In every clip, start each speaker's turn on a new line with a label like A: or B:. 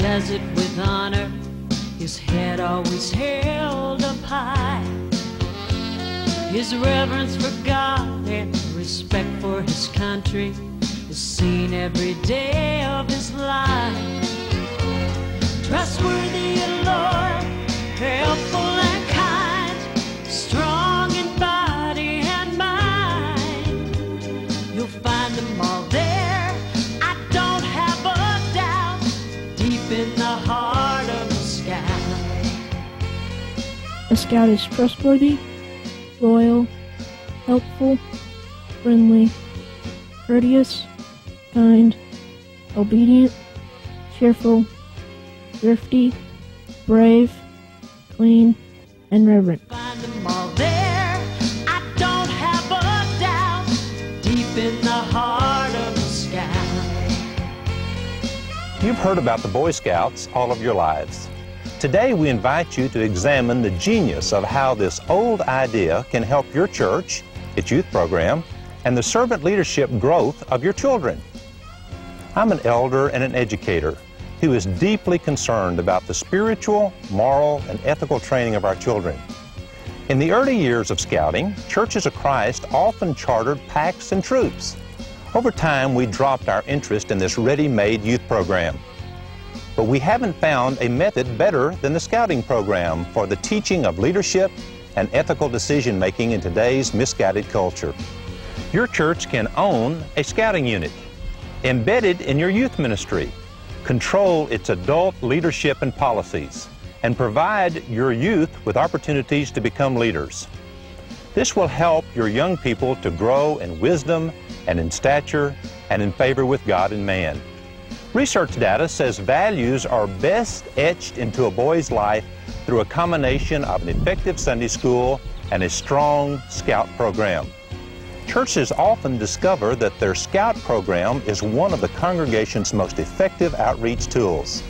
A: does it with honor, his head always held up high. His reverence for God and respect for his country is seen every day of his life. Trustworthy and loyal, helpful and kind, strong in body and mind. You'll find them all there, I don't have a doubt, deep in the heart of the Scout.
B: A Scout is trustworthy, loyal, helpful, friendly, courteous, kind, obedient, cheerful, thrifty, brave, clean, and reverent.
A: Find them all there, I don't have a doubt, deep in the heart of the Scout.
C: You've heard about the Boy Scouts all of your lives. Today we invite you to examine the genius of how this old idea can help your church, its youth program, and the servant leadership growth of your children. I'm an elder and an educator who is deeply concerned about the spiritual, moral, and ethical training of our children. In the early years of Scouting, Churches of Christ often chartered packs and troops. Over time, we dropped our interest in this ready-made youth program. But we haven't found a method better than the Scouting program for the teaching of leadership and ethical decision-making in today's misguided culture. Your church can own a Scouting unit, embedded in your youth ministry, control its adult leadership and policies, and provide your youth with opportunities to become leaders. This will help your young people to grow in wisdom and in stature and in favor with God and man. Research data says values are best etched into a boy's life through a combination of an effective Sunday school and a strong Scout program. Churches often discover that their Scout program is one of the congregation's most effective outreach tools.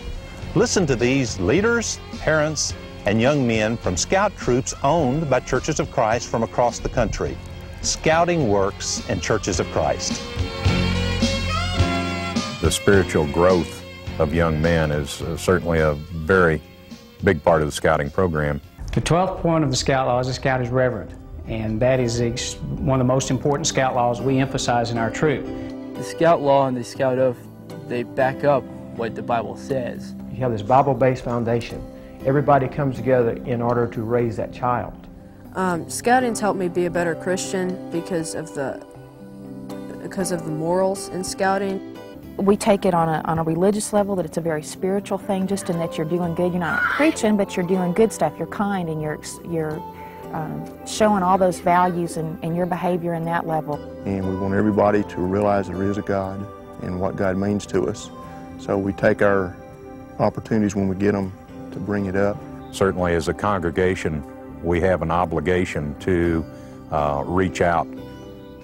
C: Listen to these leaders, parents, and young men from Scout troops owned by Churches of Christ from across the country. Scouting works in Churches of Christ.
D: The spiritual growth of young men is certainly a very big part of the Scouting program.
E: The 12th point of the Scout Law is a Scout is reverent, and that is one of the most important Scout laws we emphasize in our troop.
F: The Scout Law and the Scout Oath, they back up what the Bible says.
G: You have this Bible-based foundation. Everybody comes together in order to raise that child.
H: Scouting's helped me be a better Christian because of the morals in Scouting.
I: We take it on a religious level, that it's a very spiritual thing, just in that you're doing good. You're not preaching, but you're doing good stuff. You're kind, and you're showing all those values in your behavior in that level.
J: And we want everybody to realize there is a God and what God means to us. So we take our opportunities when we get them to bring it up.
D: Certainly as a congregation, we have an obligation to reach out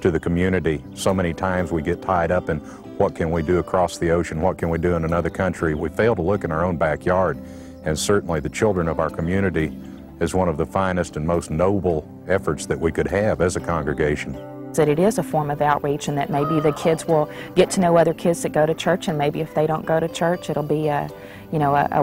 D: to the community. So many times we get tied up in what can we do across the ocean, what can we do in another country. We fail to look in our own backyard, and certainly the children of our community is one of the finest and most noble efforts that we could have as a congregation.
I: That it is a form of outreach, and that maybe the kids will get to know other kids that go to church, and maybe if they don't go to church, it'll be a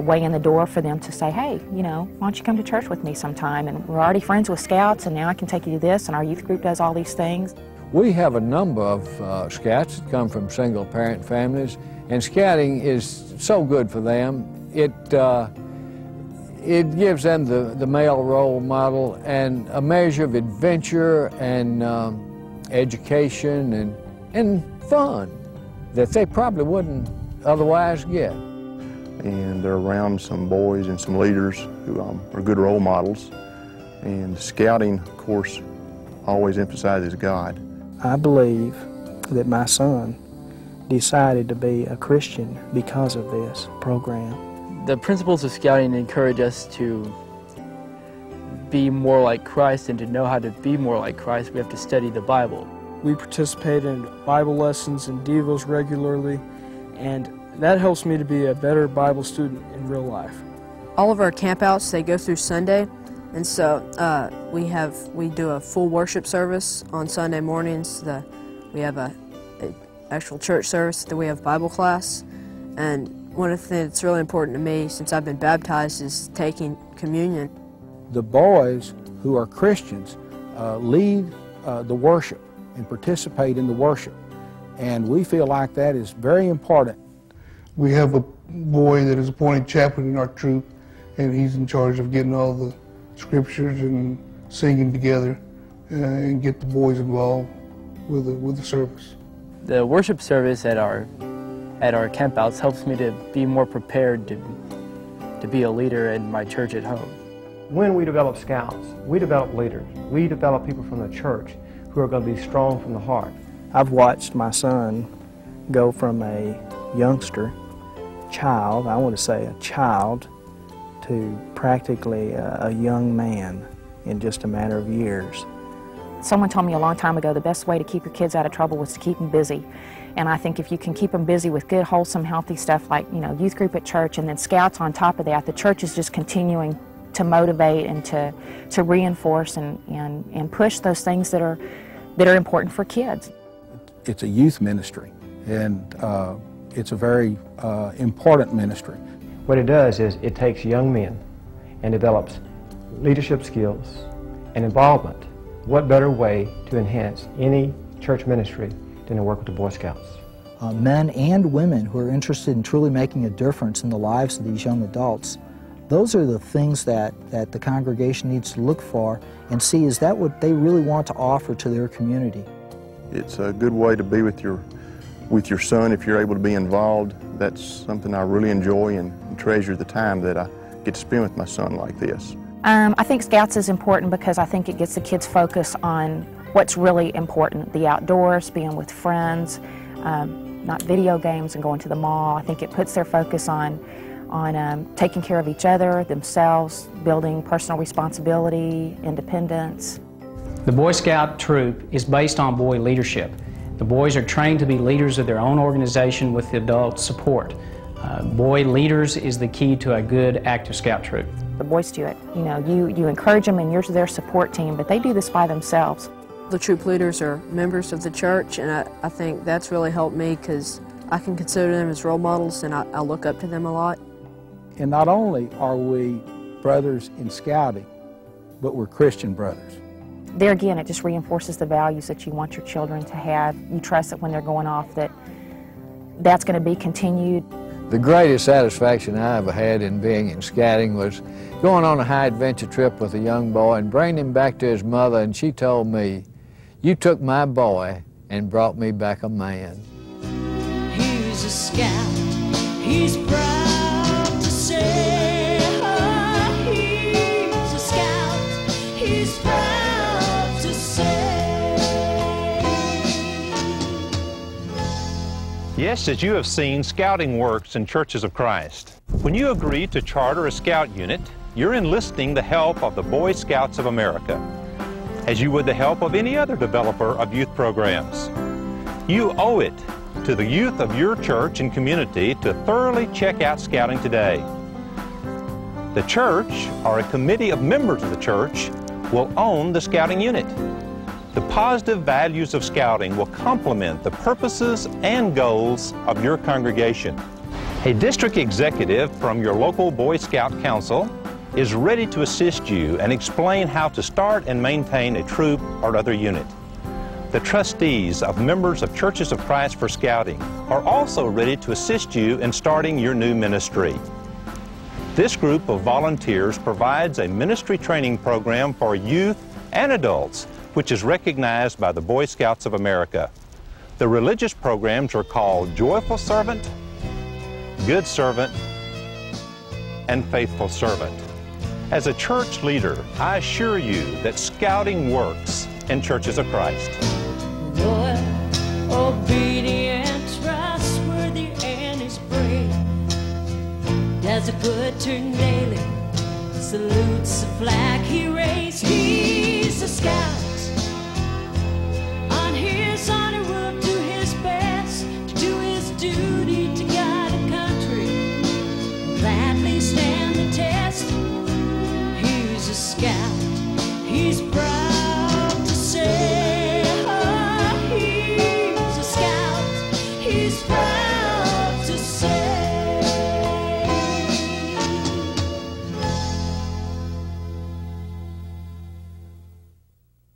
I: way in the door for them to say, hey, why don't you come to church with me sometime? And we're already friends with Scouts, and now I can take you to this, and our youth group does all these things.
K: We have a number of Scouts that come from single-parent families, and Scouting is so good for them. It gives them the male role model and a measure of adventure and education and fun that they probably wouldn't otherwise get.
J: And they're around some boys and some leaders who are good role models. And Scouting, of course, always emphasizes God.
L: I believe that my son decided to be a Christian because of this program.
F: The principles of Scouting encourage us to be more like Christ, and to know how to be more like Christ, we have to study the Bible.
L: We participate in Bible lessons and devos regularly, and that helps me to be a better Bible student in real life.
H: All of our campouts, they go through Sunday, and so we do a full worship service on Sunday mornings. We have a actual church service, then we have Bible class, and One of the things that's really important to me since I've been baptized is taking communion.
K: The boys who are Christians lead the worship and participate in the worship, and we feel like that is very important.
M: We have a boy that is appointed chaplain in our troop, and he's in charge of getting all the scriptures and singing together and get the boys involved with the service.
F: The worship service at our campouts helps me to be more prepared to be a leader in my church at home.
G: When we develop scouts, we develop leaders. We develop people from the church who are going to be strong from the heart.
L: I've watched my son go from a youngster, child, I want to say a child, to practically a young man in just a matter of years.
I: Someone told me a long time ago the best way to keep your kids out of trouble was to keep them busy. And I think if you can keep them busy with good, wholesome, healthy stuff like, youth group at church and then scouts on top of that, the church is just continuing to motivate and to reinforce and push those things that are important for kids.
K: It's a youth ministry, and it's a very important ministry.
G: What it does is it takes young men and develops leadership skills and involvement. What better way to enhance any church ministry than to work with the Boy Scouts?
N: Men and women who are interested in truly making a difference in the lives of these young adults, those are the things that the congregation needs to look for and see, is that what they really want to offer to their community?
J: It's a good way to be with your son if you're able to be involved. That's something I really enjoy and treasure the time that I get to spend with my son like this.
I: I think Scouts is important because I think it gets the kids focused on what's really important, the outdoors, being with friends, not video games and going to the mall. I think it puts their focus on taking care of each other, themselves, building personal responsibility, independence.
E: The Boy Scout troop is based on boy leadership. The boys are trained to be leaders of their own organization with the adult support. Boy leaders is the key to a good active Scout troop.
I: The boys do it. You encourage them and you're their support team, but they do this by themselves.
H: The troop leaders are members of the church, and I think that's really helped me because I can consider them as role models, and I look up to them a lot.
K: And not only are we brothers in scouting, but we're Christian brothers.
I: There again, it just reinforces the values that you want your children to have. You trust that when they're going off that's going to be continued.
K: The greatest satisfaction I ever had in being in scouting was going on a high adventure trip with a young boy and bringing him back to his mother, and she told me, "You took my boy and brought me back a man."
A: He's a scout, he's proud to say, he's a scout, he's proud to say.
C: Yes, as you have seen, scouting works in Churches of Christ. When you agree to charter a scout unit, you're enlisting the help of the Boy Scouts of America, as you would the help of any other developer of youth programs. You owe it to the youth of your church and community to thoroughly check out scouting today. The church, or a committee of members of the church, will own the scouting unit. The positive values of scouting will complement the purposes and goals of your congregation. A district executive from your local Boy Scout Council is ready to assist you and explain how to start and maintain a troop or other unit. The trustees of members of Churches of Christ for Scouting are also ready to assist you in starting your new ministry. This group of volunteers provides a ministry training program for youth and adults, which is recognized by the Boy Scouts of America. The religious programs are called Joyful Servant, Good Servant, and Faithful Servant. As a church leader, I assure you that scouting works in Churches of Christ.
A: Loyal, obedient, trustworthy, and he's brave. Does a good turn daily, salutes the flag he raised. He's a scout. On his honor will do his best to do his duty to guide a country, gladly stand the test. He's a scout. He's proud to say, he's a scout. He's proud.